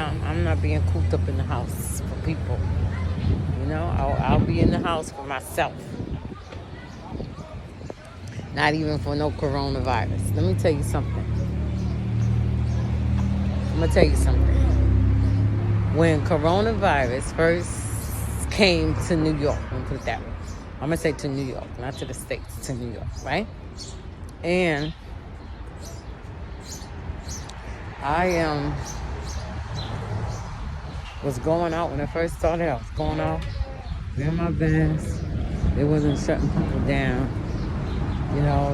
I'm not being cooped up in the house for people. I'll be in the house for myself. Not even for no coronavirus. Let me tell you something. I'm going to tell you something. When coronavirus first came to New York, let me put it that way. I'm going to say to New York, not to the States, to New York, right? And I was going out when it first started. I was going out, wearing my vest. They wasn't shutting people down.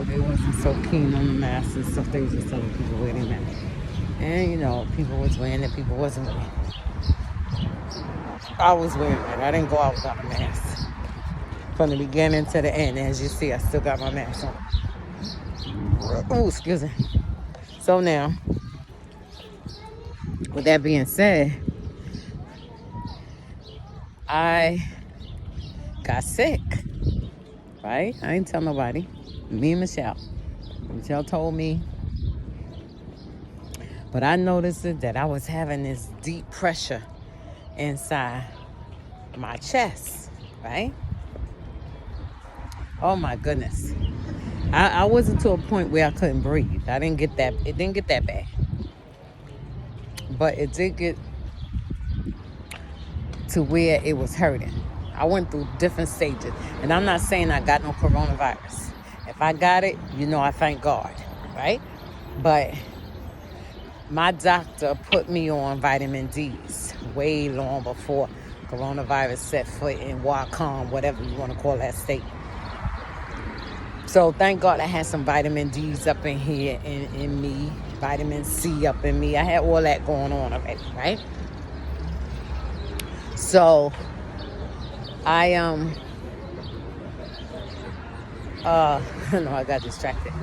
They wasn't so keen on the masks and stuff. They was just telling people wearing their masks. And, people was wearing it, people wasn't wearing it. I was wearing it. I didn't go out without a mask. From the beginning to the end. As you see, I still got my mask on. Oh, excuse me. So now, with that being said, I got sick. Right? I ain't tell nobody. Me and Michelle. Michelle told me. But I noticed that I was having this deep pressure inside my chest, right? Oh my goodness. I wasn't to a point where I couldn't breathe. I didn't get that. It didn't get that bad. But it did get to where it was hurting. I went through different stages. And I'm not saying I got no coronavirus. If I got it, I thank God, right? But my doctor put me on vitamin D's way long before coronavirus set foot in Wacom, whatever you want to call that state. So thank God I had some vitamin D's up in here in me, vitamin C up in me. I had all that going on already, right? So I no, I got distracted.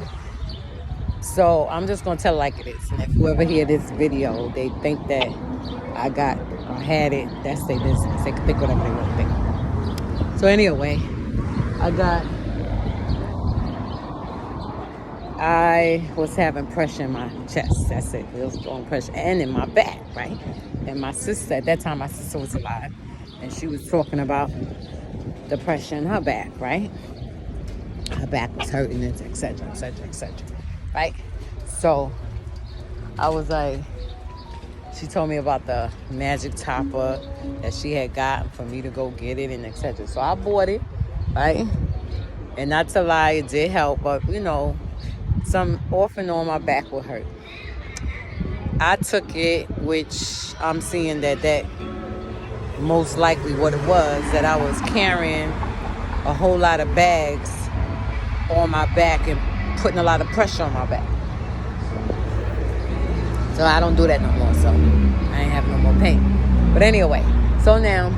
So I'm just gonna tell it like it is. And if whoever hear this video, they think that I got or had it, that's their business. They can think whatever they want to think. So anyway, I was having pressure in my chest. That's it. It was strong pressure. And in my back, right? And my sister, at that time, my sister was alive. And she was talking about the pressure in her back, right? Her back was hurting, et cetera, et cetera, et cetera. Right? So I was like, she told me about the magic topper that she had gotten for me to go get it and et cetera. So I bought it, right? And not to lie, it did help, but some off and on my back would hurt. I took it, which I'm seeing that most likely what it was, that I was carrying a whole lot of bags on my back and putting a lot of pressure on my back. So I don't do that no more, so I ain't have no more pain. But anyway, so now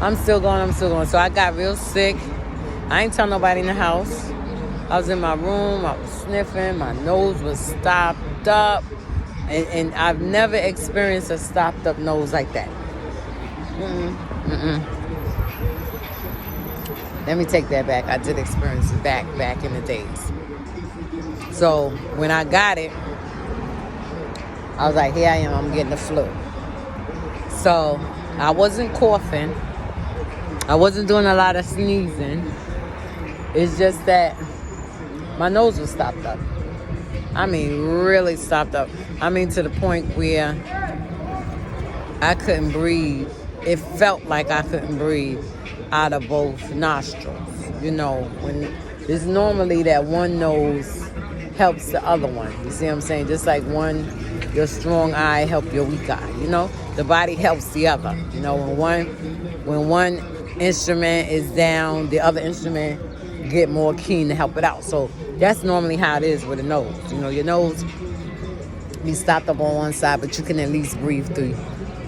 I'm still going. So I got real sick. I ain't tell nobody in the house. I was in my room, I was sniffing, my nose was stopped up, and I've never experienced a stopped up nose like that. Let me take that back. I did experience it back in the days. So when I got it, I was like, here I am, I'm getting the flu. So I wasn't coughing. I wasn't doing a lot of sneezing. It's just that my nose was stopped up. I mean, really stopped up. I mean, to the point where I couldn't breathe. It felt like I couldn't breathe out of both nostrils. When it's normally that one nose helps the other one. You see what I'm saying? Just like your strong eye help your weak eye. The body helps the other. When one instrument is down, the other instrument get more keen to help it out. So that's normally how it is with a nose. Your nose be stopped up on one side, but you can at least breathe through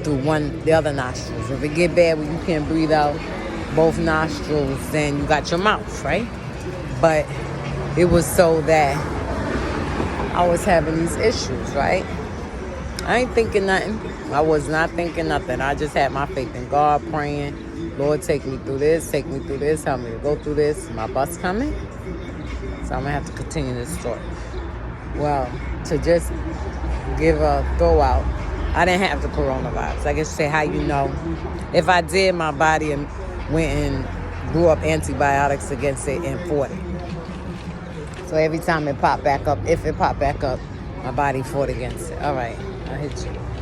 the other nostrils. If it get bad where you can't breathe out both nostrils, then you got your mouth, right? But it was so that I was having these issues, right? I ain't thinking nothing. I was not thinking nothing. I just had my faith in God, praying, Lord, take me through this, help me to go through this. My bus coming, so I'm gonna have to continue this story. Well, to just give a throw out, I didn't have the coronavirus. I guess say how you know. If I did, my body went and grew up antibiotics against it in 40. So every time it popped back up, if it popped back up, my body fought against it. All right, I'll hit you.